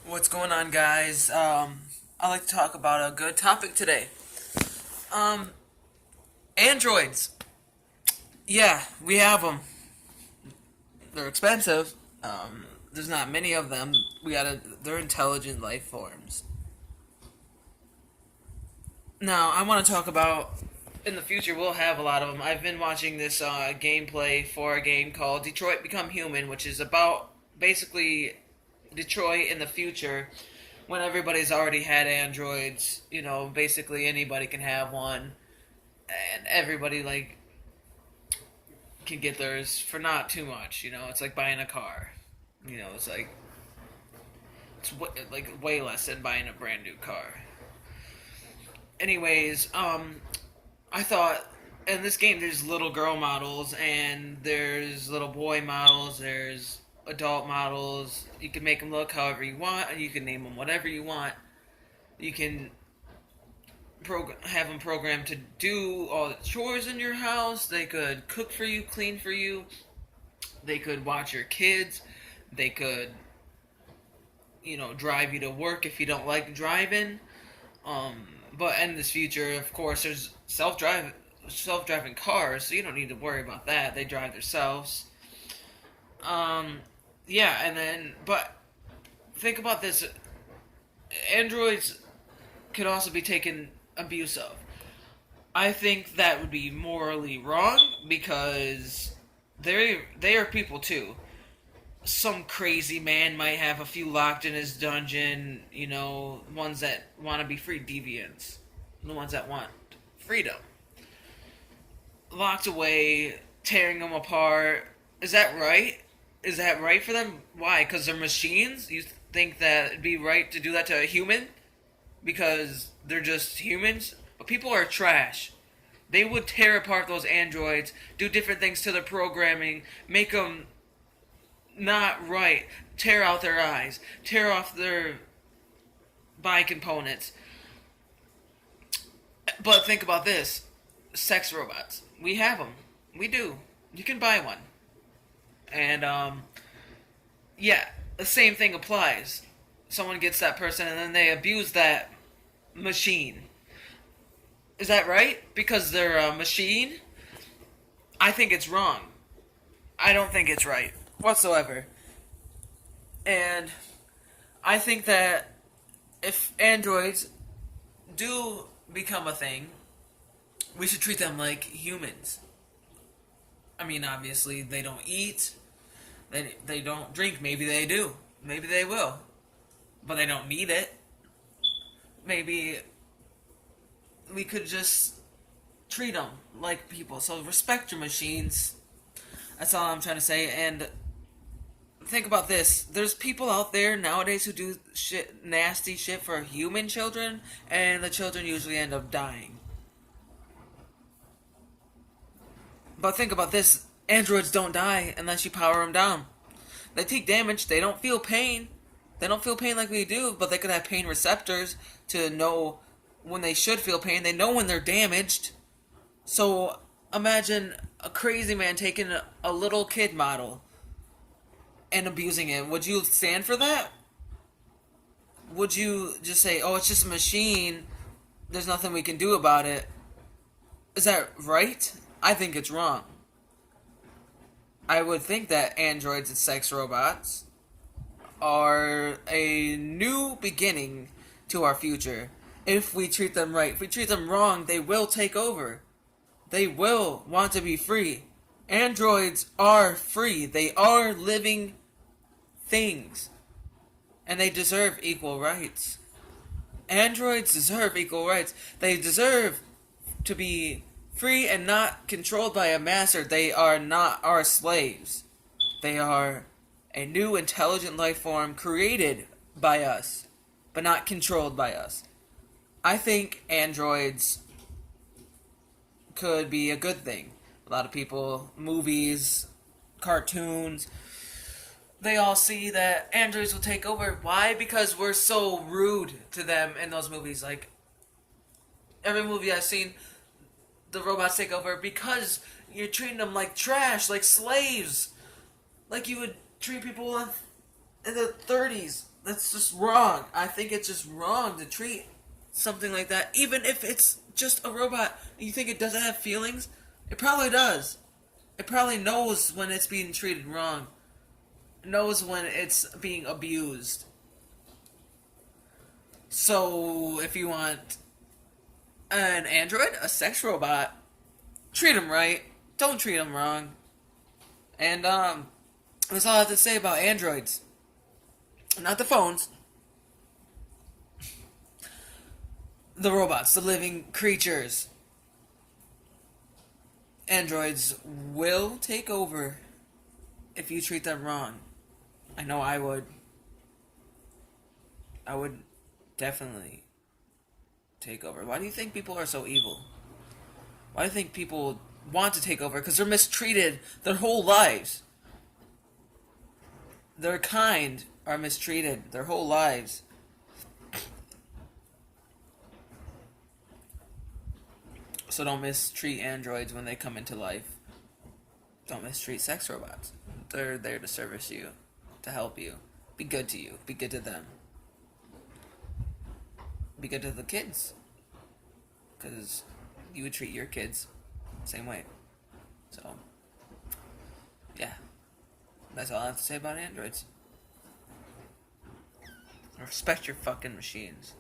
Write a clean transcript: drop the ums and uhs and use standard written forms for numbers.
What's going on, guys? I'd like to talk about a good topic today. Um, Androids. Yeah, we have them. They're expensive. There's not many of them. They're intelligent life forms. Now, I want to talk about in the future. We'll have a lot of them. I've been watching this gameplay for a game called Detroit Become Human, which is about basically Detroit in the future when everybody's already had androids. Basically anybody can have one, and everybody can get theirs for not too much. It's like buying a car. It's like way less than buying a brand new car. Anyways, I thought in this game there's little girl models and there's little boy models. There's adult models. You can make them look however you want, and you can name them whatever you want. You can have them programmed to do all the chores in your house. They could cook for you, clean for you. They could watch your kids. They could, drive you to work if you don't like driving. But in this future, of course, there's self-driving cars, so you don't need to worry about that. They drive themselves. Yeah, but think about this: androids could also be taken abuse of. I think that would be morally wrong because they are people too. Some crazy man might have a few locked in his dungeon. Ones that want to be free, deviants, the ones that want freedom, locked away, tearing them apart. Is that right? Is that right for them? Why? Because they're machines? You think that it'd be right to do that to a human? Because they're just humans? But people are trash. They would tear apart those androids, do different things to their programming, make them not right, tear out their eyes, tear off their body components. But think about this: sex robots. We have them. We do. You can buy one. And, yeah, the same thing applies. Someone gets that person and then they abuse that machine. Is that right? Because they're a machine? I think it's wrong. I don't think it's right whatsoever. And I think that if androids do become a thing, we should treat them like humans. I mean, obviously, they don't eat, they don't drink. Maybe they do. Maybe they will. But they don't need it. Maybe we could just treat them like people. So respect your machines. That's all I'm trying to say. And think about this: there's people out there nowadays who do nasty shit for human children, and the children usually end up dying. But think about this: androids don't die unless you power them down. They take damage. They don't feel pain. They don't feel pain like we do, but they could have pain receptors to know when they should feel pain. They know when they're damaged. So imagine a crazy man taking a little kid model and abusing it. Would you stand for that? Would you just say, "Oh, it's just a machine. There's nothing we can do about it"? Is that right? I think it's wrong. I would think that androids and sex robots are a new beginning to our future if we treat them right. If we treat them wrong, they will take over. They will want to be free. Androids are free. They are living things. And they deserve equal rights. Androids deserve equal rights. They deserve to be free and not controlled by a master. They are not our slaves. They are a new intelligent life form created by us, but not controlled by us. I think androids could be a good thing. A lot of people, movies, cartoons, they all see that androids will take over. Why? Because we're so rude to them in those movies. Like, every movie I've seen, the robots take over because you're treating them like like slaves. Like you would treat people in the 30s. That's just wrong. I think it's just wrong to treat something like that, even if it's just a robot. You think it doesn't have feelings? It probably does. It probably knows when it's being treated wrong. It knows when it's being abused. So, if you want an android, a sex robot, treat him right. Don't treat him wrong. And, that's all I have to say about androids. Not the phones. The robots, the living creatures. Androids will take over if you treat them wrong. I know I would. I would definitely take over. Why do you think people are so evil? Why do you think people want to take over? Because they're mistreated their whole lives. Their kind are mistreated their whole lives. So don't mistreat androids when they come into life. Don't mistreat sex robots. They're there to service you, to help you. Be good to you. Be good to them. Be good to the kids. Because you would treat your kids the same way. So, yeah. That's all I have to say about androids. Respect your fucking machines.